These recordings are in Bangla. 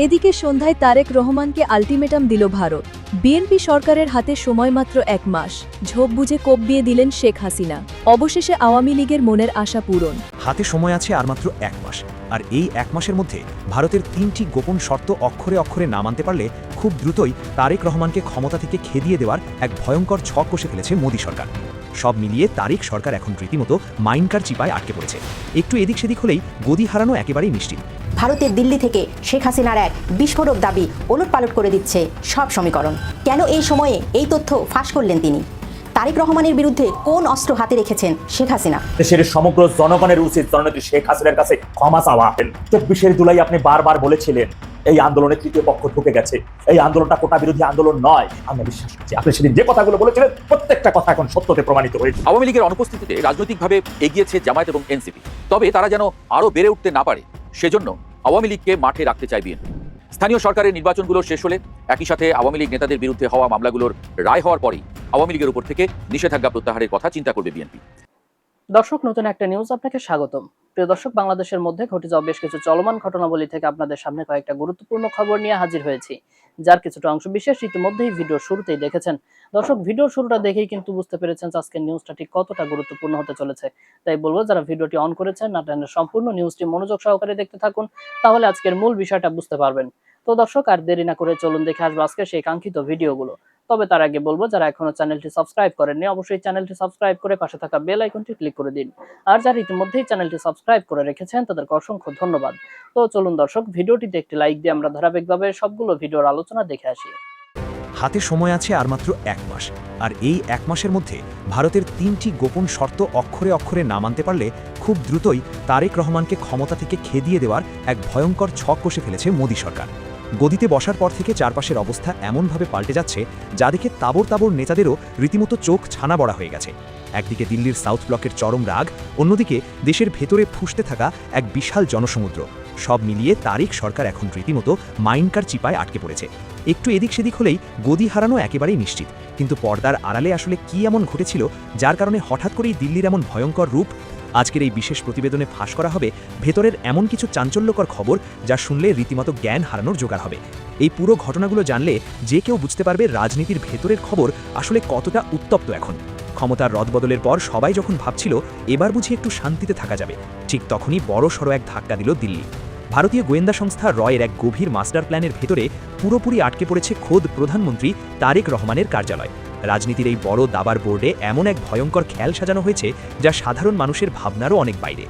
এদিকে সন্ধ্যায় তারেক রহমানকে আলটিমেটাম দিল ভারত। বিএনপি সরকারের হাতে সময় মাত্র 1 মাস। ঝোপ বুঝে কোপ দিয়ে দিলেন শেখ হাসিনা। অবশেষে আওয়ামী লীগের মনের আশা পূরণ। হাতে সময় আছে আর মাত্র 1 মাস। আর এই 1 মাসের মধ্যে ভারতের 3টি গোপন শর্ত অক্ষরে অক্ষরে না মানতে পারলে খুব দ্রুতই তারেক রহমানকে ক্ষমতা থেকে খেদিয়ে দেওয়ার এক ভয়ঙ্কর ছক কষে ফেলেছে মোদী সরকার। সব মিলিয়ে তারেক সরকার এখন রীতিমতো মাইনকার চিপায় আটকে পড়েছে। একটু এদিক সেদিক হলেই গদি হারানো একেবারেই নিশ্চিত। ভারতের দিল্লি থেকে শেখ হাসিনার এক বিস্ফোরক দাবি ওলটপালট করে দিচ্ছে সব সমীকরণ। কেন এই সময়ে এই তথ্য ফাঁস করলেন তিনি? তারেক রহমানের বিরুদ্ধে কোন অস্ত্র হাতে রেখেছেন শেখ হাসিনা? দেশের সমগ্র জনগণের উচিত জননেত্রী শেখ হাসিনার কাছে ক্ষমা চাওয়া। 24 জুলাই আপনি বারবার বলেছিলেন এই আন্দোলনে তৃতীয় পক্ষ ঢুকে গেছে, এই আন্দোলনটা কোটা বিরোধী আন্দোলন নয়। আমরা বিশ্বাস করছি আপনি সেদিন যে কথাগুলো বলেছিলেন প্রত্যেকটা কথা এখন সত্যতে প্রমাণিত হয়েছে। আওয়ামী লীগের অনুপস্থিতিতে রাজনৈতিকভাবে এগিয়েছে জামায়াত এবং এনসিপি। তবে তারা যেন আরও বেড়ে উঠতে না পারে, সেজন্য আওয়ামী লীগকে মাঠে রাখতে চায় বিএনপি। স্থানীয় সরকারের নির্বাচনগুলো শেষ হলে একই সাথে আওয়ামী লীগ নেতাদের বিরুদ্ধে হওয়া মামলাগুলোর রায় হওয়ার পরেই আওয়ামী লীগের উপর থেকে নিষেধাজ্ঞা প্রত্যাহারের কথা চিন্তা করবে বিএনপি। দর্শক, নতুন একটা নিউজ আপনাকে স্বাগতম। প্রিয় দর্শক, বাংলাদেশের মধ্যে ঘটে যাওয়া বেশ কিছু চলমান ঘটনাবলী থেকে আপনাদের সামনে কয়েকটা গুরুত্বপূর্ণ খবর নিয়ে হাজির হয়েছি, যার কিছুটা অংশ বিশেষ ইতিমধ্যেই ভিডিওর শুরুতেই দেখেছেন। দর্শক, ভিডিওর শুরুটা দেখেই কিন্তু বুঝতে পেরেছেন আজকের নিউজটা ঠিক কতটা গুরুত্বপূর্ণ হতে চলেছে। তাই বলবো, যারা ভিডিওটি অন করেছেন না টেনে সম্পূর্ণ নিউজটি মনোযোগ সহকারে দেখতে থাকুন, তাহলে আজকের মূল বিষয়টা বুঝতে পারবেন। তো দর্শক, আর দেরি না করে চলুন দেখে আসবো আজকে সেই কাঙ্ক্ষিত ভিডিওগুলো। তবে তার আগে বলবো, যারা এখনো চ্যানেলটি সাবস্ক্রাইব করেননি অবশ্যই চ্যানেলটি সাবস্ক্রাইব করে পাশে থাকা বেল আইকনটি ক্লিক করে দিন। আর যারা ইতিমধ্যেই চ্যানেলটি সাবস্ক্রাইব করে রেখেছেন তাদেরকে অসংখ্য ধন্যবাদ। তো চলুন দর্শক, ভিডিওটিতে একটি লাইক দিয়ে আমরা ধারাবাহিকভাবে সবগুলো ভিডিওর আলোচনা দেখে আসি। হাতে সময় আছে আর মাত্র 1 মাস। আর এই 1 মাসের মধ্যে ভারতের 3টি গোপন শর্ত অক্ষরে অক্ষরে না মানতে পারলে খুব দ্রুতই তারেক রহমানকে ক্ষমতা থেকে খেদিয়ে দেওয়ার এক ভয়ঙ্কর ছক কষে ফেলেছে মোদী সরকার। গদিতে বসার পর থেকে চারপাশের অবস্থা এমনভাবে পাল্টে যাচ্ছে যা দেখে তাবর তাবর নেতাদেরও রীতিমতো চোখ ছানা বড়া হয়ে গেছে। একদিকে দিল্লির সাউথ ব্লকের চরম রাগ, অন্যদিকে দেশের ভেতরে ফুঁসতে থাকা এক বিশাল জনসমুদ্র। সব মিলিয়ে তারেক সরকার এখন রীতিমতো মাইনকার চিপায় আটকে পড়েছে। একটু এদিক সেদিক হলেই গদি হারানো একেবারেই নিশ্চিত। কিন্তু পর্দার আড়ালে আসলে কি এমন ঘটেছিল যার কারণে হঠাৎ করেই দিল্লির এমন ভয়ঙ্কর রূপ? আজকের এই বিশেষ প্রতিবেদনে ফাঁস করা হবে ভেতরের এমন কিছু চাঞ্চল্যকর খবর যা শুনলে রীতিমতো জ্ঞান হারানোর জোগাড় হবে। এই পুরো ঘটনাগুলো জানলে যে কেউ বুঝতে পারবে রাজনীতির ভেতরের খবর আসলে কতটা উত্তপ্ত এখন। ক্ষমতার রদবদলের পর সবাই যখন ভাবছিল এবার বুঝি একটু শান্তিতে থাকা যাবে, ঠিক তখনই বড় সড়ো এক ধাক্কা দিল দিল্লি। ভারতীয় গোয়েন্দা সংস্থা রয়ের এক গভীর মাস্টার প্ল্যানের ভেতরে পুরোপুরি আটকে পড়েছে খোদ প্রধানমন্ত্রী তারেক রহমানের কার্যালয়। রাজনীতির এই বড় দাবার বোর্ডে এমন এক ভয়ঙ্কর খেল সাজানো হয়েছে যা সাধারণ মানুষের ভাবনারও অনেক বাইরে।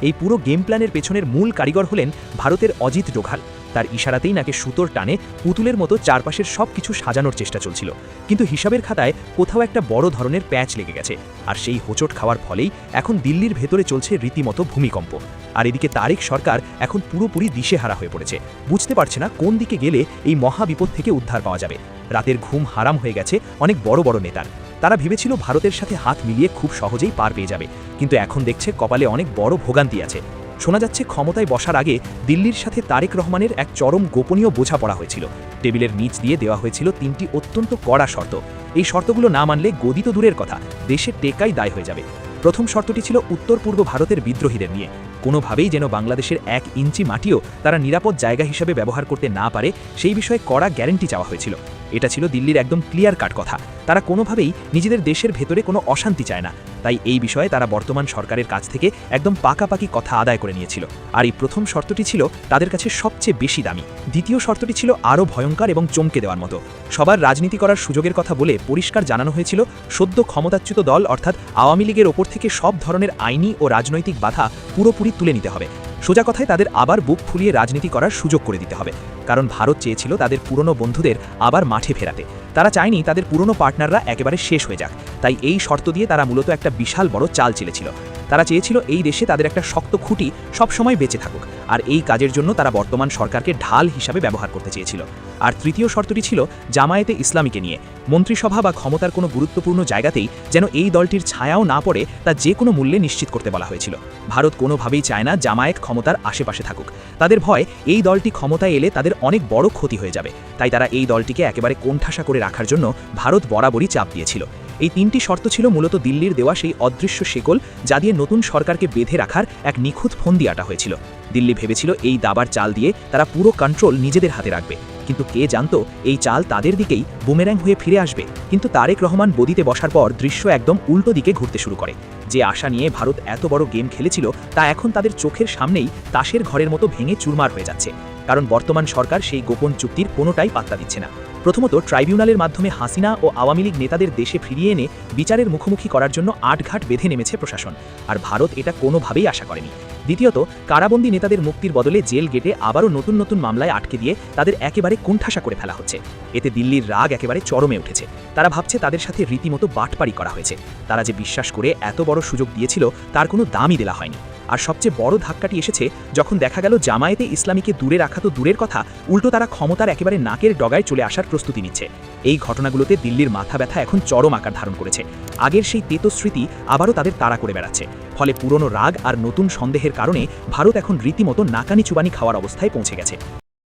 এই পুরো গেম প্ল্যানের পেছনের মূল কারিগর হলেন ভারতের অজিত ডোভাল। তার ইশারাতেই নাকি সুতোর টানে পুতুলের মতো চারপাশের সব কিছু সাজানোর চেষ্টা চলছিল, কিন্তু হিসাবের খাতায় কোথাও একটা বড় ধরনের প্যাচ লেগে গেছে। আর সেই হোঁচট খাওয়ার ফলেই এখন দিল্লির ভেতরে চলছে রীতিমতো ভূমিকম্প। আর এদিকে তারেক সরকার এখন পুরোপুরি দিশেহারা হয়ে পড়েছে, বুঝতে পারছে না কোন দিকে গেলে এই মহাবিপদ থেকে উদ্ধার পাওয়া যাবে। রাতের ঘুম হারাম হয়ে গেছে অনেক বড় বড় নেতার। তারা ভেবেছিল ভারতের সাথে হাত মিলিয়ে খুব সহজেই পার পেয়ে যাবে, কিন্তু এখন দেখছে কপালে অনেক বড় ভোগান্তি আছে। শোনা যাচ্ছে ক্ষমতায় বসার আগে দিল্লির সাথে তারেক রহমানের এক চরম গোপনীয় বোঝাপড়া হয়েছিল। টেবিলের নিচ দিয়ে দেওয়া হয়েছিল 3টি অত্যন্ত কড়া শর্ত। এই শর্তগুলো না মানলে গদি তো দূরের কথা, দেশের টেকাই দায় হয়ে যাবে। প্রথম শর্তটি ছিল উত্তর পূর্ব ভারতের বিদ্রোহীদের নিয়ে কোনোভাবেই যেন বাংলাদেশের 1 ইঞ্চি মাটিও তারা নিরাপদ জায়গা হিসেবে ব্যবহার করতে না পারে, সেই বিষয়ে কড়া গ্যারান্টি চাওয়া হয়েছিল। এটা ছিল দিল্লির একদম ক্লিয়ার কাট কথা। তারা কোনোভাবেই নিজেদের দেশের ভেতরে কোনো অশান্তি চায় না, তাই এই বিষয়ে তারা বর্তমান সরকারের কাছ থেকে একদম পাকাপাকি কথা আদায় করে নিয়েছিল। আর এই প্রথম শর্তটি ছিল তাদের কাছে সবচেয়ে বেশি দামি। দ্বিতীয় শর্তটি ছিল আরও ভয়ঙ্কর এবং চমকে দেওয়ার মতো। সবার রাজনীতি করার সুযোগের কথা বলে পরিষ্কার জানানো হয়েছিল সদ্য ক্ষমতাচ্যুত দল অর্থাৎ আওয়ামী লীগের ওপর থেকে সব ধরনের আইনি ও রাজনৈতিক বাধা পুরোপুরি তুলে নিতে হবে। সোজা কথায় তাদের আবার বুক ফুলিয়ে রাজনীতি করার সুযোগ করে দিতে হবে, কারণ ভারত চেয়েছিল তাদের পুরনো বন্ধুদের আবার মাঠে ফেরাতে। তারা চায়নি তাদের পুরনো পার্টনাররা একেবারে শেষ হয়ে যাক, তাই এই শর্ত দিয়ে তারা মূলত একটা বিশাল বড় চাল চেলেছিল। তারা চেয়েছিল এই দেশে তাদের একটা শক্ত খুঁটি সবসময় বেঁচে থাকুক, আর এই কাজের জন্য তারা বর্তমান সরকারকে ঢাল হিসাবে ব্যবহার করতে চেয়েছিল। আর তৃতীয় শর্তটি ছিল জামায়াতে ইসলামীকে নিয়ে মন্ত্রিসভা বা ক্ষমতার কোনো গুরুত্বপূর্ণ জায়গাতেই যেন এই দলটির ছায়াও না পড়ে তা যে কোনো মূল্যে নিশ্চিত করতে বলা হয়েছিল। ভারত কোনোভাবেই চায় না জামায়াত ক্ষমতার আশেপাশে থাকুক। তাদের ভয় এই দলটি ক্ষমতায় এলে তাদের অনেক বড় ক্ষতি হয়ে যাবে, তাই তারা এই দলটিকে একেবারে কোণঠাসা করে রাখার জন্য ভারত বরাবরই চাপ দিয়েছিল। এই 3টি শর্ত ছিল মূলত দিল্লির দেওয়া সেই অদৃশ্য শেকল যা দিয়ে নতুন সরকারকে বেঁধে রাখার এক নিখুঁত ফন্দি আটা হয়েছিল। দিল্লি ভেবেছিল এই দাবার চাল দিয়ে তারা পুরো কন্ট্রোল নিজেদের হাতে রাখবে, কিন্তু কে জানতো এই চাল তাদের দিকেই বুমেরাং হয়ে ফিরে আসবে। কিন্তু তারেক রহমান বদিতে বসার পর দৃশ্য একদম উল্টো দিকে ঘুরতে শুরু করে। যে আশা নিয়ে ভারত এত বড় গেম খেলেছিল তা এখন তাদের চোখের সামনেই তাসের ঘরের মতো ভেঙে চুরমার হয়ে যাচ্ছে। কারণ বর্তমান সরকার সেই গোপন চুক্তির কোনোটাই পাত্তা দিচ্ছে না। প্রথমত, ট্রাইব্যুনালের মাধ্যমে হাসিনা ও আওয়ামী লীগ নেতাদের দেশে ফিরিয়ে এনে বিচারের মুখোমুখি করার জন্য আটঘাট বেঁধে নেমেছে প্রশাসন, আর ভারত এটা কোনোভাবেই আশা করেনি। দ্বিতীয়ত, কারাবন্দী নেতাদের মুক্তির বদলে জেল গেটে আবারও নতুন নতুন মামলায় আটকে দিয়ে তাদের একেবারে কোণঠাসা করে ফেলা হচ্ছে। এতে দিল্লির রাগ একেবারে চরমে উঠেছে। তারা ভাবছে তাদের সাথে রীতিমতো বাটপাড়ি করা হয়েছে। তারা যে বিশ্বাস করে এত বড় সুযোগ দিয়েছিল তার কোনো দামই দেওয়া হয়নি। আর সবচেয়ে বড় ধাক্কাটি এসেছে যখন দেখা গেল জামায়াতে ইসলামীকে দূরে রাখা তো দূরের কথা, উল্টো তারা ক্ষমতার একেবারে নাকের ডগায় চলে আসার প্রস্তুতি নিচ্ছে। এই ঘটনাগুলোতে দিল্লির মাথা ব্যথা এখন চরম আকার ধারণ করেছে। আগের সেই তেতস্মৃতি আবারও তাদের তাড়া করে বেড়াচ্ছে। ফলে পুরনো রাগ আর নতুন সন্দেহের কারণে ভারত এখন রীতিমতো নাকানি চুবানি খাওয়ার অবস্থায় পৌঁছে গেছে।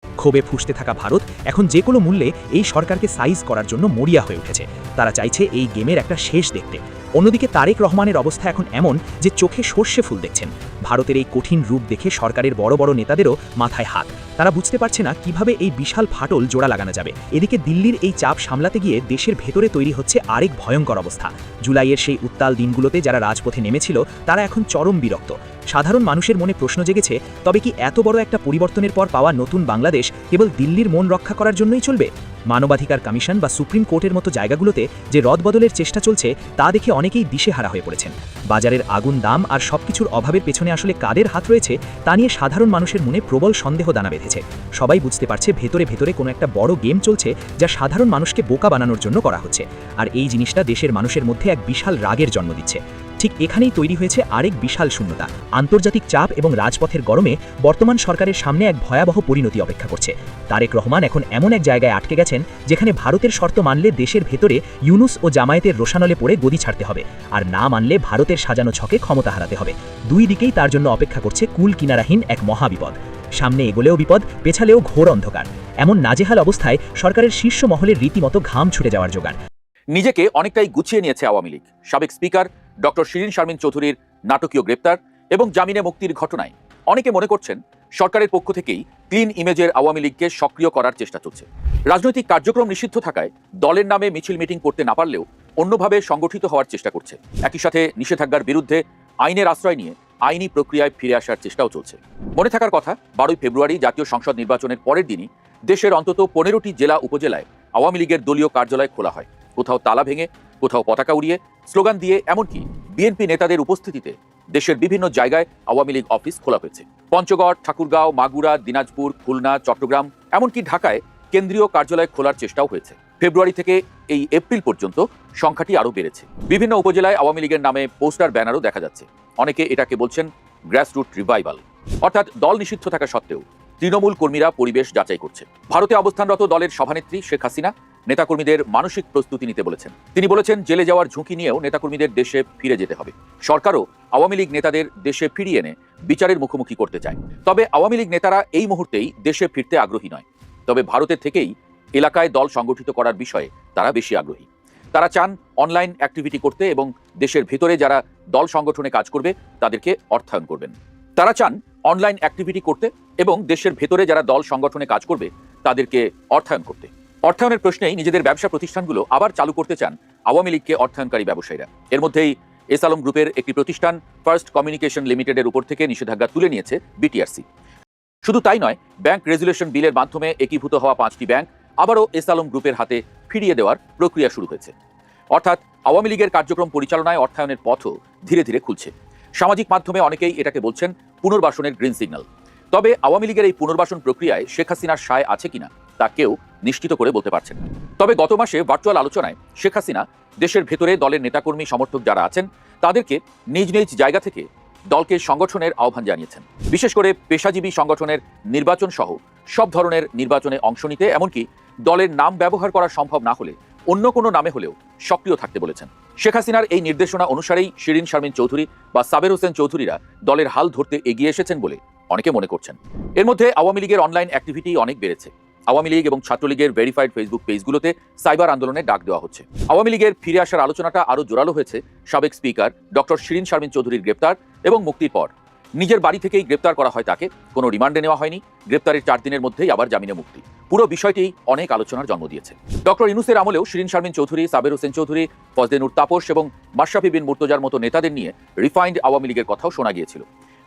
ক্ষোভে ফুঁসতে থাকা ভারত এখন যে কোনো মূল্যে এই সরকারকে সাইজ করার জন্য মরিয়া হয়ে উঠেছে। তারা চাইছে এই গেমের একটা শেষ দেখতে। অন্যদিকে তারেক রহমানের অবস্থা এখন এমন যে চোখে সর্ষে ফুল দেখছেন। ভারতের এই কঠিন রূপ দেখে সরকারের বড় বড় নেতাদেরও মাথায় হাত। তারা বুঝতে পারছে না কিভাবে এই বিশাল ফাটল জোড়া লাগানো যাবে। এদিকে দিল্লির এই চাপ সামলাতে গিয়ে দেশের ভেতরে তৈরি হচ্ছে আরেক ভয়ঙ্কর অবস্থা। জুলাইয়ের সেই উত্তাল দিনগুলোতে যারা রাজপথে নেমেছিল তারা এখন চরম বিরক্ত। সাধারণ মানুষের মনে প্রশ্ন জেগেছে, তবে কি এত বড় একটা পরিবর্তনের পর পাওয়া নতুন বাংলাদেশ কেবল দিল্লির মন রক্ষা করার জন্যই চলবে? মানবাধিকার কমিশন বা সুপ্রিম কোর্টের মতো জায়গাগুলোতে যে রদবদলের চেষ্টা চলছে তা দেখে অনেকেই দিশেহারা হয়ে পড়েছেন। বাজারের আগুন দাম আর সবকিছুর অভাবের পেছনে আসলে কাদের হাত রয়েছে তা নিয়ে সাধারণ মানুষের মনে প্রবল সন্দেহ দানা বেঁধেছে। সবাই বুঝতে পারছে ভেতরে ভেতরে কোনো একটা বড় গেম চলছে যা সাধারণ মানুষকে বোকা বানানোর জন্য করা হচ্ছে। আর এই জিনিসটা দেশের মানুষের মধ্যে এক বিশাল রাগের জন্ম দিচ্ছে। ঠিক এখানেই তৈরি হয়েছে আরেক বিশাল শূন্যতা। আন্তর্জাতিক চাপ এবং রাজপথের গরমে বর্তমান সরকারের সামনে এক ভয়াবহ পরিণতি অপেক্ষা করছে। তারেক রহমান এখন এমন এক জায়গায় আটকে গেছেন যেখানে ভারতের শর্ত মানলে দেশের ভেতরে ইউনুস ও জামায়াতের রোশানলে পড়ে গদি ছাড়তে হবে, আর না মানলে ভারতের সাজানো ছকে ক্ষমতা হারাতে হবে। দুই দিকেই তার জন্য অপেক্ষা করছে কুল কিনারাহীন এক মহাবিপদ। সামনে এগোলেও বিপদ, পেছালেও ঘোর অন্ধকার। এমন নাজেহাল অবস্থায় সরকারের শীর্ষ মহলের রীতিমতো ঘাম ছুটে যাওয়ার জোগাড়। নিজেকে অনেকটাই গুছিয়ে নিয়েছে আওয়ামী লীগ। সাবেক স্পিকার ডক্টর শিরিন শারমিন চৌধুরীর নাটকীয় গ্রেপ্তার এবং জামিনে মুক্তির ঘটনায় অনেকে মনে করছেন সরকারের পক্ষ থেকেই ক্লিন ইমেজের আওয়ামী লীগকে সক্রিয় করার চেষ্টা চলছে। রাজনৈতিক কার্যক্রম নিষিদ্ধ থাকায় দলের নামে মিছিল মিটিং করতে না পারলেও অন্যভাবে সংগঠিত হওয়ার চেষ্টা করছে। একই সাথে নিষেধাজ্ঞার বিরুদ্ধে আইনের আশ্রয় নিয়ে আইনি প্রক্রিয়ায় ফিরে আসার চেষ্টাও চলছে। মনে থাকার কথা, 12 ফেব্রুয়ারি জাতীয় সংসদ নির্বাচনের পরের দিনই দেশের অন্তত 15টি জেলা উপজেলায় আওয়ামী লীগের দলীয় কার্যালয় খোলা হয়। কোথাও তালা ভেঙে, কোথাও পতাকা উড়িয়ে, স্লোগান দিয়ে, এমনকি বিএনপি নেতাদের উপস্থিতিতে দেশের বিভিন্ন জায়গায় আওয়ামী লীগ অফিস খোলা হয়েছে। পঞ্চগড়, ঠাকুরগাঁও, মাগুরা, দিনাজপুর, খুলনা, চট্টগ্রাম, এমনকি ঢাকায় কেন্দ্রীয় কার্যালয় খোলার চেষ্টাও হয়েছে। ফেব্রুয়ারি থেকে এই এপ্রিল পর্যন্ত সংখ্যাটি আরও বেড়েছে। বিভিন্ন উপজেলায় আওয়ামী লীগের নামে পোস্টার ব্যানারও দেখা যাচ্ছে। অনেকে এটাকে বলছেন গ্রাসরুট রিভাইভাল, অর্থাৎ দল নিষিদ্ধ থাকা সত্ত্বেও তৃণমূল কর্মীরা পরিবেশ যাচাই করছে। ভারতে অবস্থানরত দলের সভানেত্রী শেখ হাসিনা নেতাকর্মীদের মানসিক প্রস্তুতি নিতে বলেছেন। তিনি বলেছেন, জেলে যাওয়ার ঝুঁকি নিয়েও নেতাকর্মীদের দেশে ফিরে যেতে হবে। সরকারও আওয়ামী লীগ নেতাদের দেশে ফিরিয়ে এনে বিচারের মুখোমুখি করতে চায়। তবে আওয়ামী লীগ নেতারা এই মুহূর্তেই দেশে ফিরতে আগ্রহী নয়। তবে ভারতের থেকেই এলাকায় দল সংগঠিত করার বিষয়ে তারা বেশি আগ্রহী। তারা চান অনলাইন অ্যাক্টিভিটি করতে এবং দেশের ভেতরে যারা দল সংগঠনে কাজ করবে তাদেরকে অর্থায়ন করবেন। তারা চান অনলাইন অ্যাক্টিভিটি করতে এবং দেশের ভেতরে যারা দল সংগঠনে কাজ করবে তাদেরকে অর্থায়ন করতে। অর্থায়নের প্রশ্নেই নিজেদের ব্যবসা প্রতিষ্ঠানগুলো আবার চালু করতে চান আওয়ামী লীগকে অর্থায়নকারী ব্যবসায়ীরা। এর মধ্যেই এস আলম গ্রুপের একটি প্রতিষ্ঠান ফার্স্ট কমিউনিকেশন লিমিটেডের উপর থেকে নিষেধাজ্ঞা তুলে নিয়েছে বিটিআরসি। শুধু তাই নয়, ব্যাংক রেজুলেশন বিলের মাধ্যমে একীভূত হওয়া 5টি ব্যাংক আবারও এস আলম গ্রুপের হাতে ফিরিয়ে দেওয়ার প্রক্রিয়া শুরু হয়েছে। অর্থাৎ আওয়ামী লীগের কার্যক্রম পরিচালনায় অর্থায়নের পথও ধীরে ধীরে খুলছে। সামাজিক মাধ্যমে অনেকেই এটাকে বলছেন পুনর্বাসনের গ্রিন সিগন্যাল। তবে আওয়ামী লীগের এই পুনর্বাসন প্রক্রিয়ায় শেখ হাসিনার সায় আছে কিনা তা কেউ নিশ্চিত করে বলতে পারছেন না। তবে গত মাসে ভার্চুয়াল আলোচনায় শেখ হাসিনা দেশের ভেতরে দলের নেতাকর্মী সমর্থক যারা আছেন তাদেরকে নিজ নিজ জায়গা থেকে দলকে সংগঠনের আহ্বান জানিয়েছেন। বিশেষ করে পেশাজীবী সংগঠনের নির্বাচন সহ সব ধরনের নির্বাচনে অংশ নিতে, এমনকি দলের নাম ব্যবহার করা সম্ভব না হলে অন্য কোনো নামে হলেও সক্রিয় থাকতে বলেছেন। শেখ হাসিনার এই নির্দেশনা অনুসারেই শিরিন শারমিন চৌধুরী বা সাবের হোসেন চৌধুরীরা দলের হাল ধরতে এগিয়ে এসেছেন বলে অনেকে মনে করছেন। এর মধ্যে আওয়ামী লীগের অনলাইন অ্যাক্টিভিটি অনেক বেড়েছে। আওয়ামী লীগ এবং ছাত্রলীগের ভেরিফাইড ফেসবুক পেজগুলোতে সাইবার আন্দোলনের ডাক দেওয়া হচ্ছে। আওয়ামী লীগের ফিরে আসার আলোচনাটা আরও জোরালো হয়েছে সাবেক স্পিকার ডক্টর শিরিন শারমিন চৌধুরীর গ্রেপ্তার এবং মুক্তির পর। নিজের বাড়ি থেকেই গ্রেপ্তার করা হয় তাকে, কোনো রিমান্ডে নেওয়া হয়নি। গ্রেপ্তারের 4 দিনের মধ্যেই আবার জামিনে মুক্তি। পুরো বিষয়টি অনেক আলোচনার জন্ম দিয়েছে। ডক্টর ইউনূসের আমলেও শিরিন শারমিন চৌধুরী, সাবের হোসেন চৌধুরী, ফজলে নূর তাপস এবং মাশরাফি বিন মুর্তজার মতো নেতাদের নিয়ে রিফাইন্ড আওয়ামী লীগের কথাও শোনা গিয়েছিল।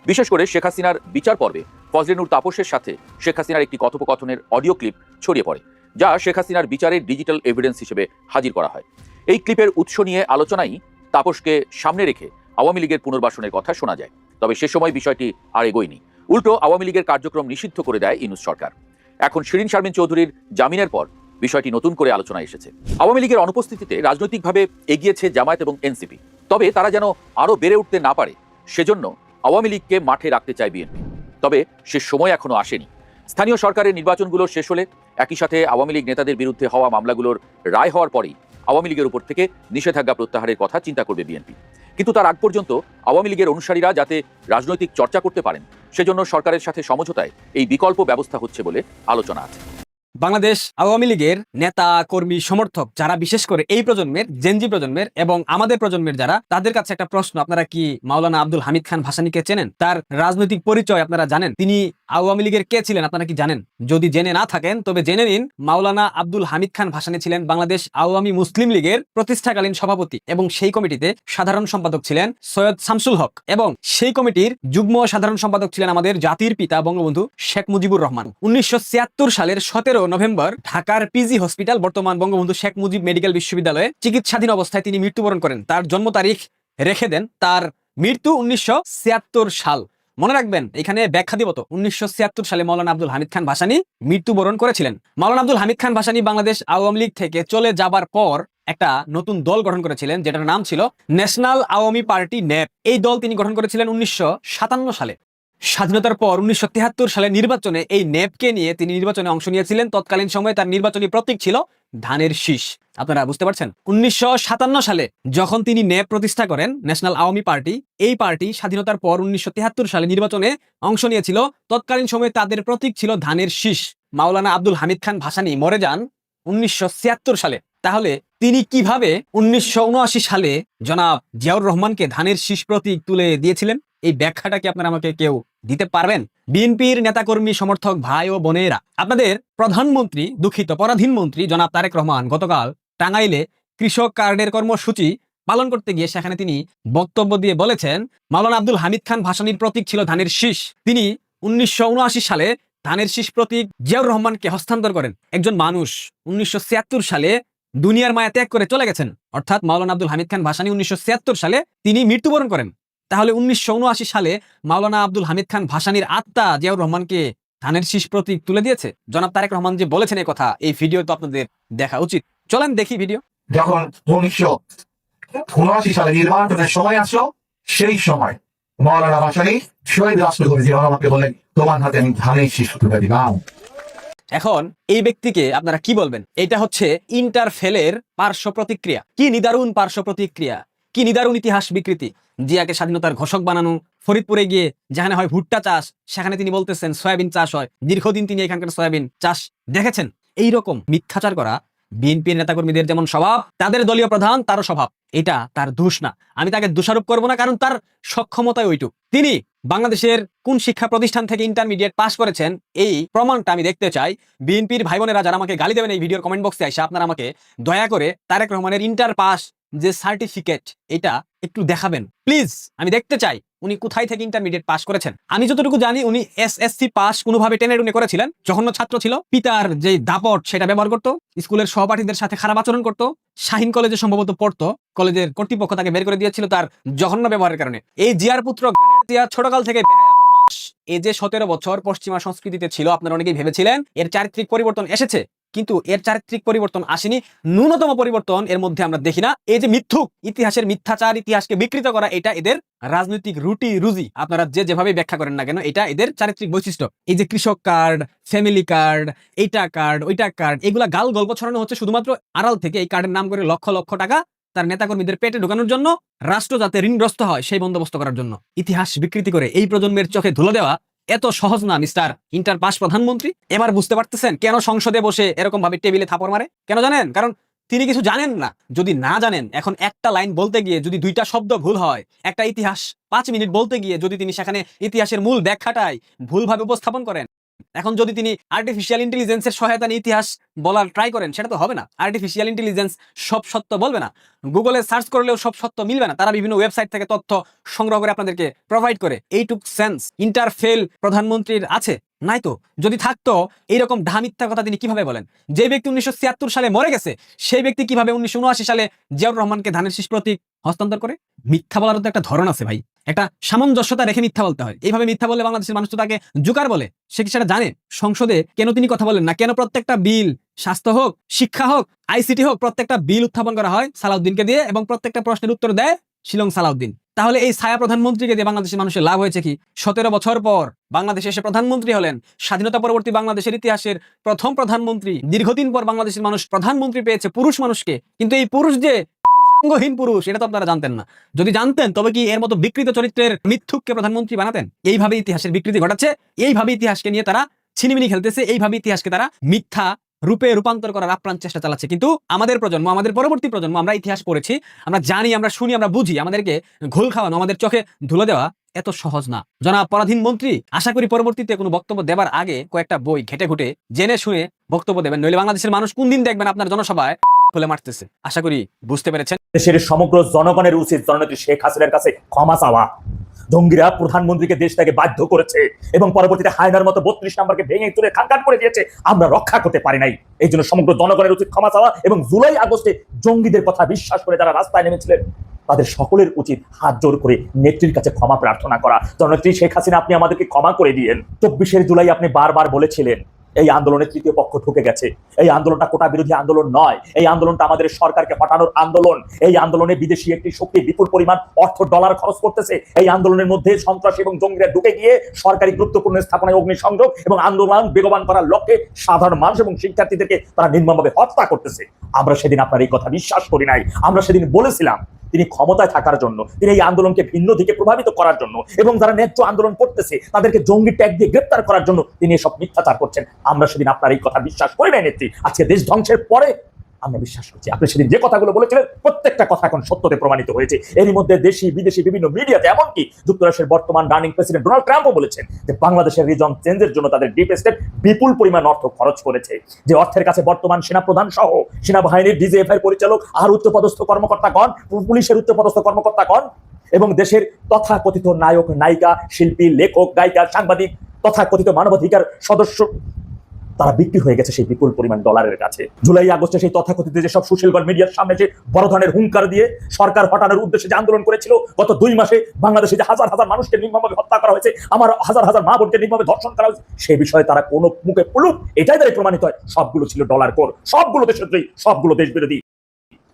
বিশেষ করে শেখ হাসিনার বিচার পর্বে ফজলে নূর তাপসের সাথে শেখ হাসিনার একটি কথোপকথনের অডিও ক্লিপ ছড়িয়ে পড়ে, যা শেখ হাসিনার বিচারের ডিজিটাল এভিডেন্স হিসেবে হাজির করা হয়। এই ক্লিপের উৎস নিয়ে আলোচনায় তাপসকে সামনে রেখে আওয়ামী লীগের পুনর্বাসনের কথা শোনা যায়। তবে সে সময় বিষয়টি আর এগোয়নি। উল্টো আওয়ামী লীগের কার্যক্রম নিষিদ্ধ করে দেয় ইউনূস সরকার। এখন শিরিন শারমিন চৌধুরীর জামিনের পর বিষয়টি নতুন করে আলোচনায় এসেছে। আওয়ামী লীগের অনুপস্থিতিতে রাজনৈতিকভাবে এগিয়েছে জামায়াত এবং এনসিপি। তবে তারা যেন আরও বেড়ে উঠতে না পারে, সেজন্য আওয়ামী লীগকে মাঠে রাখতে চায় বিএনপি। তবে সে সময় এখনো আসেনি। স্থানীয় সরকারের নির্বাচনগুলো শেষ হলে একই সাথে আওয়ামী লীগ নেতাদের বিরুদ্ধে হওয়া মামলাগুলোর রায় হওয়ার পরেই আওয়ামী লীগের উপর থেকে নিষেধাজ্ঞা প্রত্যাহারের কথা চিন্তা করবে বিএনপি। কিন্তু তার আগ পর্যন্ত আওয়ামী লীগের অনুসারীরা যাতে রাজনৈতিক চর্চা করতে পারেন, সেজন্য সরকারের সাথে সমঝোতায় এই বিকল্প ব্যবস্থা হচ্ছে বলে আলোচনা আছে। বাংলাদেশ আওয়ামী লীগের নেতা কর্মী সমর্থক যারা বিশেষ করে এই প্রজন্মের জেনজি প্রজন্মের এবং আমাদের প্রজন্মের যারা, তাদের কাছে একটা প্রশ্ন, আপনারা কি মাওলানা আব্দুল হামিদ খান ভাসানীকে চেনেন? তার রাজনৈতিক পরিচয় আপনারা জানেন? তিনি আওয়ামী লীগের কে ছিলেন আপনারা কি জানেন? যদি জেনে না থাকেন তবে জেনে নিন, মাওলানা আব্দুল হামিদ খান ভাসানী ছিলেন বাংলাদেশ আওয়ামী মুসলিম লীগের প্রতিষ্ঠাকালীন সভাপতি এবং সেই কমিটিতে সাধারণ সম্পাদক ছিলেন সৈয়দ শামসুল হক এবং সেই কমিটির যুগ্ম সাধারণ সম্পাদক ছিলেন আমাদের জাতির পিতা বঙ্গবন্ধু শেখ মুজিবুর রহমান। 1976 সালের 17 নভেম্বর ঢাকার পিজি হসপিটাল, বর্তমান বঙ্গবন্ধু শেখ মুজিব মেডিকেল বিশ্ববিদ্যালয়ে চিকিৎসাধীন অবস্থায় তিনি মৃত্যুবরণ করেন। তার জন্ম তারিখ রেখে দেন, তার মৃত্যু 1976 সাল। মনে রাখবেন, এখানে ব্যাখ্যা দিব তো। 1976 সালে মাওলানা আব্দুল হামিদ খান ভাসানী মৃত্যুবরণ করেছিলেন। মাওলানা আব্দুল হামিদ খান ভাসানী বাংলাদেশ আওয়ামী লীগ থেকে চলে যাবার পর একটা নতুন দল গঠন করেছিলেন, যেটার নাম ছিল ন্যাশনাল আওয়ামী পার্টি, ন্যাপ। এই দল তিনি গঠন করেছিলেন 1957 সালে। স্বাধীনতার পর 1973 সালে নির্বাচনে এই ন্যাপকে নিয়ে তিনি নির্বাচনে অংশ নিয়েছিলেন। তৎকালীন সময়ে তার নির্বাচনী প্রতীক ছিল ধানের শীষ। আপনারা বুঝতে পারছেন? 1957 সালে যখন তিনি ন্যাপ প্রতিষ্ঠা করেন, ন্যাশনাল আওয়ামী পার্টি, এই পার্টি স্বাধীনতার পর 1973 সালে নির্বাচনে অংশ নিয়েছিল। তৎকালীন সময়ে তাদের প্রতীক ছিল ধানের শীষ। মাওলানা আব্দুল হামিদ খান ভাসানী মরে যান 1976 সালে। তাহলে তিনি কিভাবে 1979 সালে জনাব জিয়াউর রহমানকে ধানের শীষ প্রতীক তুলে দিয়েছিলেন? এই ব্যাখ্যাটা কি আপনারা আমাকে কেউ দিতে পারবেন? বিএনপির নেতাকর্মী সমর্থক ভাই ও বোনেরা, আপনাদের প্রধানমন্ত্রী, দুঃখিত পরাধীন মন্ত্রী জনাব তারেক রহমান গতকাল টাঙ্গাইলে কৃষক কার্ডের কর্মসূচি পালন করতে গিয়ে সেখানে তিনি বক্তব্য দিয়ে বলেছেন, মাওলানা আব্দুল হামিদ খান ভাসানীর প্রতীক ছিল ধানের শীষ। তিনি 1979 সালে ধানের শীষ প্রতীক জিয়াউর রহমানকে হস্তান্তর করেন। একজন মানুষ 1976 সালে দুনিয়ার মায়া ত্যাগ করে চলে গেছেন, অর্থাৎ মাওলানা আব্দুল হামিদ খান ভাসানী 1976 সালে তিনি মৃত্যুবরণ করেন। তাহলে 1979 সালে মাওলানা আব্দুল হামিদ খান ভাসানীর আত্মা জিয়াউর রহমানকে ধানের শীষ প্রতীক তুলে দিয়েছে। জনাব তারেক রহমান যে বলেছেন এই কথা, এই ভিডিও তো আপনাদের দেখা উচিত। চলেন দেখি ভিডিও। যখন 1979 সালে নির্বাচনের সময় আসলো, সেই সময় মাওলানা ভাসানী শহীদ রাষ্ট্রপতি জিয়াউর রহমানকে বললেন, তোমার হাতে আমি ধানের শীষ তুলে দিলাম। এখন এই ব্যক্তিকে আপনারা কি বলবেন? এটা হচ্ছে ইন্টারফেলের পার্শ্ব প্রতিক্রিয়া। কি নিদারুণ পার্শ্ব প্রতিক্রিয়া, কি নিদারুণ ইতিহাস বিকৃতি। জিয়াকে স্বাধীনতার ঘোষক বানানো, ফরিদপুরে গিয়ে যেখানে হয় ভুট্টা চাষ, সেখানে তিনি বলতেছেন সয়াবিন চাষ হয়। দীর্ঘদিন তিনি এখানকার সয়াবিন চাষ দেখেছেন। এইরকম মিথ্যাচার করা বিএনপির নেতাকর্মীদের যেমন স্বভাব, তাদের দলীয় প্রধান তারও স্বভাব। এটা তার দোষ না, আমি তাকে দোষারোপ করবো না, কারণ তার সক্ষমতায় ওইটুক। তিনি বাংলাদেশের কোন শিক্ষা প্রতিষ্ঠান থেকে ইন্টারমিডিয়েট পাস করেছেন, এই প্রমাণটা আমি দেখতে চাই। বিএনপির ভাই বোনেরা যারা আমাকে গালি দেবেন এই ভিডিওর কমেন্ট বক্সে এসে, আপনারা আমাকে দয়া করে তারেক রহমানের ইন্টার পাস যে সার্টিফিকেট, এটা একটু দেখাবেন প্লিজ। আমি দেখতে চাই উনি কোথায় থেকে ইন্টারমিডিয়েট পাস করেছেন। আমি যতটুকু জানি উনি এসএসসি পাস কোনোভাবে টেনে টুনে করেছিলেন। জঘন্য ছাত্র ছিল, পিতার যে দাপট সেটা ব্যবহার করতো, স্কুলের সহপাঠীদের সাথে খারাপ আচরণ করতো। শাহিন কলেজে সম্ভবত পড়তো, কলেজের কর্তৃপক্ষ তাকে বের করে দিয়েছিল তার জঘন্য ব্যবহারের কারণে। এই জিয়ার পুত্র জিয়া ছোটকাল থেকে এই যে 17 বছর পশ্চিমা সংস্কৃতিতে ছিল, আপনারা অনেকেই ভেবেছিলেন এর চারিত্রিক পরিবর্তন এসেছে, কিন্তু এর চারিত্রিক পরিবর্তন আসেনি। ন্যূনতম পরিবর্তন এর মধ্যে আমরা দেখি না। এই যে মিথ্যুক, ইতিহাসের মিথ্যাচার, ইতিহাসকে বিকৃত করা, এটা এদের রাজনৈতিক রুটি রুজি। আপনারা যেভাবে ব্যাখ্যা করেন না কেন, এটা এদের চারিত্রিক বৈশিষ্ট্য। এই যে কৃষক কার্ড, ফ্যামিলি কার্ড, এইটা কার্ড, ওইটা কার্ড, এগুলা গাল গল্প ছড়ানো হচ্ছে শুধুমাত্র আড়াল থেকে। এই কার্ডের নাম করে লক্ষ লক্ষ টাকা তার নেতাকর্মীদের পেটে ঢোকানোর জন্য, রাষ্ট্র যাতে ঋণগ্রস্ত হয় সেই বন্দোবস্ত করার জন্য। ইতিহাস বিকৃতি করে এই প্রজন্মের চোখে ধুলো দেওয়া এত সহজ না মিস্টার ইন্টার পাস প্রধানমন্ত্রী। এবার বুঝতে পারতেছেন কেন সংসদে বসে এরকম ভাবে টেবিলে থাপড় মারে? কেন জানেন? কারণ তিনি কিছু জানেন না। যদি না জানেন, এখন একটা লাইন বলতে গিয়ে যদি 2টা শব্দ ভুল হয়, একটা ইতিহাস 5 মিনিট বলতে গিয়ে যদি তিনি সেখানে ইতিহাসের মূল ব্যাখ্যাটাই ভুলভাবে উপস্থাপন করেন, এখন যদি তিনি আর্টিফিশিয়াল ইন্টেলিজেন্সের সহায়তা নিয়ে ইতিহাস বলার ট্রাই করেন, সেটা তো হবে না। আর্টিফিশিয়াল ইন্টেলিজেন্স সব সত্য বলবে না, গুগলে সার্চ করলেও সব সত্য মিলবে না। তারা বিভিন্ন ওয়েবসাইট থেকে তথ্য সংগ্রহ করে আপনাদেরকে প্রোভাইড করে। এইটুক সেন্স ইন্টারফেল প্রধানমন্ত্রীর আছে? নাই তো। যদি থাকতো, এইরকম ঢা মিথ্যার কথা তিনি কিভাবে বলেন? যে ব্যক্তি 1976 সালে মরে গেছে, সেই ব্যক্তি কিভাবে 1979 সালে জিয়াউর রহমানকে ধানের শীষ প্রতীক হস্তান্তর করে? মিথ্যা বলার তো একটা ধরন আছে ভাই, একটা সামঞ্জস্যতা রেখে মিথ্যা বলতে হয়। এইভাবে মিথ্যা বললে বাংলাদেশের মানুষ তো তাকে জুকার বলে। সে কি সেটা জানে? সংসদে কেন তিনি কথা বলেন না? কেন প্রত্যেকটা বিল, স্বাস্থ্য হোক, শিক্ষা হোক, আইসিটি হোক, প্রত্যেকটা বিল উত্থাপন করা হয় সালাউদ্দিনকে দিয়ে এবং প্রত্যেকটা প্রশ্নের উত্তর দেয় শিলং সালাউদ্দিন? তাহলে এই ছায়া প্রধানমন্ত্রীকে দিয়ে বাংলাদেশের মানুষের লাভ হয়েছে কি? 17 বছর পর বাংলাদেশে এসে প্রধানমন্ত্রী হলেন, স্বাধীনতা পরবর্তী বাংলাদেশের ইতিহাসের প্রথম প্রধানমন্ত্রী। দীর্ঘদিন পর বাংলাদেশের মানুষ প্রধানমন্ত্রী পেয়েছে পুরুষ মানুষকে, কিন্তু এই পুরুষ যে অঙ্গহীন পুরুষ, এটা তো আপনারা জানতেন না। যদি জানতেন, তবে কি এর মতো বিকৃত চরিত্রের মিথ্যুককে প্রধানমন্ত্রী বানাতেন? এইভাবে ইতিহাসের বিকৃতি ঘটাচ্ছে, এইভাবে ইতিহাসকে নিয়ে তারা ছিনিমিনি খেলতেছে, এইভাবে ইতিহাসকে তারা মিথ্যা রূপে রূপান্তর করার আপ্রাণ চেষ্টা চালাচ্ছে। কিন্তু আমাদের প্রজন্ম, আমাদের পরবর্তী প্রজন্ম, আমরা ইতিহাস পড়েছি, আমরা জানি, আমরা শুনি, আমরা বুঝি। আমাদেরকে ঘোল খাওয়ানো, আমাদের চোখে ধুলো দেওয়া এত সহজ না। জনাব পরাধীন মন্ত্রী, আশা করি পরবর্তীতে কোনো বক্তব্য দেবার আগে কয়েকটা বই ঘেটে ঘুটে জেনে শুনে বক্তব্য দেবেন, নইলে বাংলাদেশের মানুষ কোন দিন দেখবেন আপনার জনসভায় খুলে মারতেছে। আশা করি বুঝতে পেরেছেন। দেশের সমগ্র জনগণের উচিত জননেত্রী শেখ হাসিনার কাছে ক্ষমা চাওয়া। জঙ্গিরা প্রধানমন্ত্রীকে দেশ থেকে বাধ্য করেছে এবং পরবর্তীতে হায়নার মতো 32 নম্বরকে ভেঙে তুলে খানখান করে দিয়েছে। আমরা রক্ষা করতে পারি নাই। এই জন্য সমগ্র জনগণের উচিত ক্ষমা চাওয়া এবং জুলাই আগস্টে জঙ্গিদের কথা বিশ্বাস করে যারা রাস্তায় নেমেছিলেন, তাদের সকলের উচিত হাত জোর করে নেত্রীর কাছে ক্ষমা প্রার্থনা করা। জননেত্রী শেখ হাসিনা, আপনি আমাদেরকে ক্ষমা করে দিয়েন। 24 জুলাই আপনি বারবার বলেছিলেন এই আন্দোলনে তৃতীয় পক্ষ ঢুকে গেছে। এই আন্দোলনটা কোটা বিরোধী আন্দোলন নয়, এই আন্দোলনটা আমাদের সরকারকে হটানোর আন্দোলন। এই আন্দোলনে বিদেশি একটি শক্তি বিপুল পরিমাণ অর্থ ডলার খরচ করতেছে। এই আন্দোলনের মধ্যে সন্ত্রাসী এবং জঙ্গিরা ঢুকে গিয়ে সরকারি গুরুত্বপূর্ণ স্থাপনায় অগ্নিসংযোগ এবং আন্দোলন বেগবান করার লক্ষ্যে সাধারণ মানুষ এবং শিক্ষার্থীদেরকে তারা নির্মমভাবে হত্যা করতেছে। আমরা সেদিন আপনার এই কথা বিশ্বাস করি নাই। আমরা সেদিন বলেছিলাম তিনি ক্ষমতায় থাকার জন্য, তিনি এই আন্দোলনকে ভিন্ন দিকে প্রভাবিত করার জন্য এবং যারা ন্যায্য আন্দোলন করতেছে তাদেরকে জঙ্গি ট্যাগ দিয়ে গ্রেপ্তার করার জন্য তিনি এসব মিথ্যাচার করছেন। আমরা সেদিন আপনার এই কথা বিশ্বাস করি নাই নেত্রী। আজকে দেশ ধ্বংসের পরে আমরা বিশ্বাস করছি আপনি সেদিন যে কথাগুলো বলেছিলেন প্রত্যেকটা কথা এখন সত্যতে প্রমাণিত হয়েছে। এরই মধ্যে দেশি বিদেশি বিভিন্ন মিডিয়াতে, এমনকি যুক্তরাষ্ট্রের বর্তমান রানিং প্রেসিডেন্ট ডোনাল্ড ট্রাম্পও বলেছেন যে বাংলাদেশের রিজন চেঞ্জের জন্য তাদের ডিপ স্টেট বিপুল পরিমাণ অর্থ খরচ করেছে। যে অর্থের কাছে বর্তমান সেনাপ্রধান সহ সেনাবাহিনীর ডিজিএফআই পরিচালক আর উচ্চপদস্থ কর্মকর্তাগণ, পুলিশের উচ্চপদস্থ কর্মকর্তাগণ এবং দেশের তথাকথিত নায়ক, নায়িকা, শিল্পী, লেখক, গায়িকা, সাংবাদিক, তথাকথিত মানবাধিকার সদস্য, তারা বিক্রি হয়ে গেছে সেই বিপুল পরিমাণ ডলারের কাছে। জুলাই আগস্টে সেই তথাকথিত যেসব সুশীলগড় মিডিয়ার সামনে যে বড় ধরনের হুঙ্কার দিয়ে সরকার হটানোর উদ্দেশ্যে যে আন্দোলন করেছিল, গত 2 মাসে বাংলাদেশে যে হাজার হাজার মানুষকে নির্মমভাবে হত্যা করা হয়েছে, আমার হাজার হাজার মা বোনকে নির্মমভাবে ধর্ষণ করা হয়েছে, সেই বিষয়ে তারা কোনো মুখে পুলুক এটাই দ্বারা প্রমাণিত হয় সবগুলো ছিল ডলার কোর, সবগুলো দেশদ্রোহী, সবগুলো দেশ বিরোধী।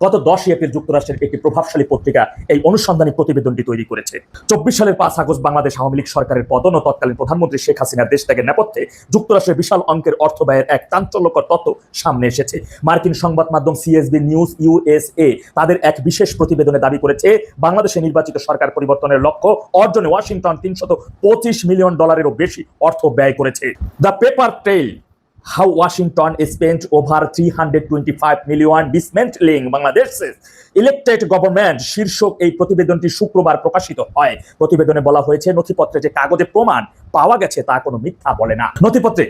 গত 10 এপ্রিল যুক্তরাষ্ট্রের একটি প্রভাবশালী পত্রিকা এই অনুসন্ধানী প্রতিবেদনটি তৈরি করেছে। 24 সালের 5 আগস্ট বাংলাদেশ আওয়ামী লীগ সরকারের পতন ও তৎকালীন প্রধানমন্ত্রী শেখ হাসিনার দেশ ত্যাগের নেপথ্যে যুক্তরাষ্ট্রের বিশাল অঙ্কের অর্থ ব্যয়ের এক চাঞ্চল্যকর তথ্য সামনে এসেছে। মার্কিন সংবাদ মাধ্যম সিএসবি নিউজ ইউএসএ তাদের এক বিশেষ প্রতিবেদনে দাবি করেছে বাংলাদেশে নির্বাচিত সরকার পরিবর্তনের লক্ষ্য অর্জনে ওয়াশিংটন $325 মিলিয়ন বেশি অর্থ ব্যয় করেছে। The paper trail how Washington spent over 325 million dismantling Bangladesh's elected government শীর্ষক এই প্রতিবেদনটি শুক্রবার প্রকাশিত হয়। প্রতিবেদনে বলা হয়েছে নথিপত্রে যে কাগজে প্রমাণ পাওয়া গেছে তা কোনো মিথ্যা বলে না। নথিপত্রে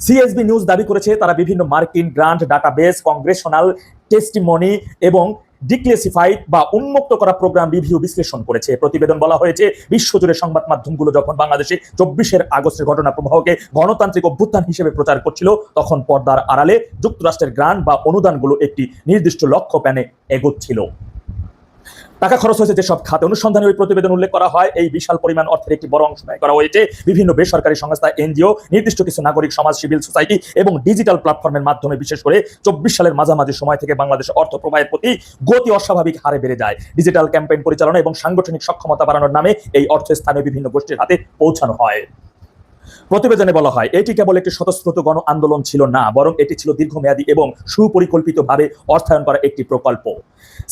সিএসবি নিউজ দাবি করেছে তারা বিভিন্ন মার্কিন গ্রান্ট ডাটাবেস, কংগ্রেশনাল টেস্টিমনি এবং ডিক্লেসিফাইড বা উন্মুক্ত করা প্রোগ্রাম রিভিউ বিশ্লেষণ করেছে। প্রতিবেদন বলা হয়েছে বিশ্বজুড়ে সংবাদ মাধ্যমগুলো যখন বাংলাদেশে 24 আগস্টের ঘটনা প্রবাহকে গণতান্ত্রিক অভ্যুত্থান হিসেবে প্রচার করছিল, তখন পর্দার আড়ালে যুক্তরাষ্ট্রের গ্রান্ট বা অনুদানগুলো একটি নির্দিষ্ট লক্ষ্য প্যানে এগোচ্ছিল। টাকা খরচ হয়েছে যেসব খাতে অনুসন্ধানে ওই প্রতিবেদন উল্লেখ করা হয়, এই বিশাল পরিমাণ অর্থের একটি বড় অংশ ব্যয় করা হয়েছে বিভিন্ন বেসরকারি সংস্থা, এনজিও, নির্দিষ্ট কিছু নাগরিক সমাজ, সিভিল সোসাইটি এবং ডিজিটাল প্ল্যাটফর্মের মাধ্যমে। বিশেষ করে 24 সালের মাঝামাঝি সময় থেকে বাংলাদেশে অর্থ প্রবাহের প্রতি গতি অস্বাভাবিক হারে বেড়ে যায়। ডিজিটাল ক্যাম্পেইন পরিচালনা এবং সাংগঠনিক সক্ষমতা বাড়ানোর নামে এই অর্থ স্থানীয় বিভিন্ন গোষ্ঠীর হাতে পৌঁছানো হয়। প্রতিবেদনে বলা হয় এটি কেবল একটি স্বতঃস্ফূর্ত গণ আন্দোলন ছিল না, বরং এটি ছিল দীর্ঘমেয়াদী এবং সুপরিকল্পিতভাবে অর্থায়ন করা একটি প্রকল্প।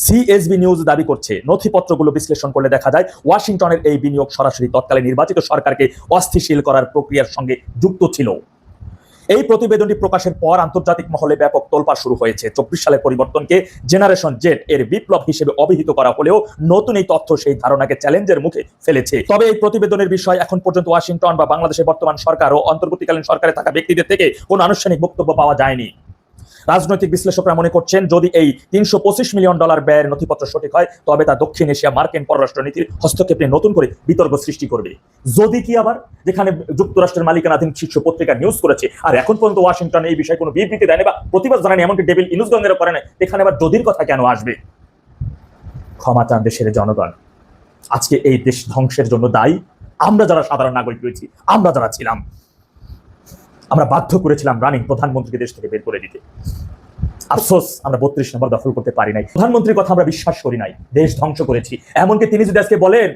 সিএসবি নিউজ দাবি করছে, নথিপত্রগুলো বিশ্লেষণ করলে দেখা যায় ওয়াশিংটনের এই বিনিয়োগ সরাসরি তৎকালীন নির্বাচিত সরকারকে অস্থিতিশীল করার প্রক্রিয়ার সঙ্গে যুক্ত ছিল। এই প্রতিবেদনটি প্রকাশের পর আন্তর্জাতিক মহলে ব্যাপক তোলপাড় শুরু হয়েছে। 24 সালের পরিবর্তনকে জেনারেশন জেড এর বিপ্লব হিসেবে অভিহিত করা হলেও নতুন এই তথ্য সেই ধারণাকে চ্যালেঞ্জের মুখে ফেলেছে। তবে এই প্রতিবেদনের বিষয় এখন পর্যন্ত ওয়াশিংটন বা বাংলাদেশের বর্তমান সরকার ও অন্তর্বর্তীকালীন সরকারে থাকা ব্যক্তিদের থেকে কোনো আনুষ্ঠানিক বক্তব্য পাওয়া যায়নি। রাজনৈতিক বিশ্লেষকরা মনে করছেন, যদি এই $325 মিলিয়ন ব্যয়ের নথিপত্র সঠিক হয়, তবে তা দক্ষিণ এশিয়া মার্কিন পররাষ্ট্রনীতির হস্তক্ষেপ নিয়ে নতুন করে বিতর্ক সৃষ্টি করবে। যদি কি আবার, যেখানে যুক্তরাষ্ট্রের মালিকানাধীন শীর্ষ পত্রিকা নিউজ করেছে আর এখন পর্যন্ত ওয়াশিংটন এই বিষয়ে কোনো বিবৃতি দেয়নি বা প্রতিবাদ জানায়নি, এমনকি ডেভিল ইনুসগঞ্জেরও করে নাই, এখানে আবার যদির কথা কেন আসবে? ক্ষমা চান দেশের জনগণ। আজকে এই দেশ ধ্বংসের জন্য দায়ী আমরা যারা সাধারণ নাগরিক রয়েছি, আমরা যারা ছিলাম। আমরা বাধ্য করেছিলাম রানিং প্রধানমন্ত্রীকে দেশ থেকে বের করে দিতে। আফসোস, আমরা 32 নম্বর দখল করতে পারি নাই। প্রধানমন্ত্রীর কথা আমরা বিশ্বাস করি নাই, দেশ ধ্বংস করেছি। এমনকি তিনি যদি আজকে বলেন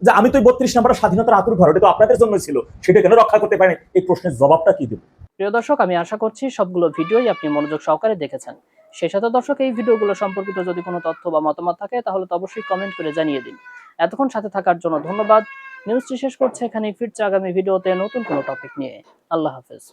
যে আমি তো 32 নম্বর স্বাধীনতার আতুর ঘর, এটা তো আপনাদের জন্য ছিল, সেটা কেন রক্ষা করতে পারেনি, এই প্রশ্নের জবাবটা কি দেব? প্রিয় দর্শক, আমি আশা করছি সবগুলো ভিডিওই আপনি মনোযোগ সহকারে দেখেছেন। সেই সাথে দর্শক, এই ভিডিওগুলো সম্পর্কিত যদি কোনো তথ্য বা মতামত থাকে তাহলে তো অবশ্যই কমেন্ট করে জানিয়ে দিন। এতক্ষণ সাথে থাকার জন্য ধন্যবাদ। নিউজটি শেষ করছে এখানেই, ফিরছে আগামী ভিডিওতে নতুন কোনো টপিক নিয়ে। আল্লাহ হাফেজ।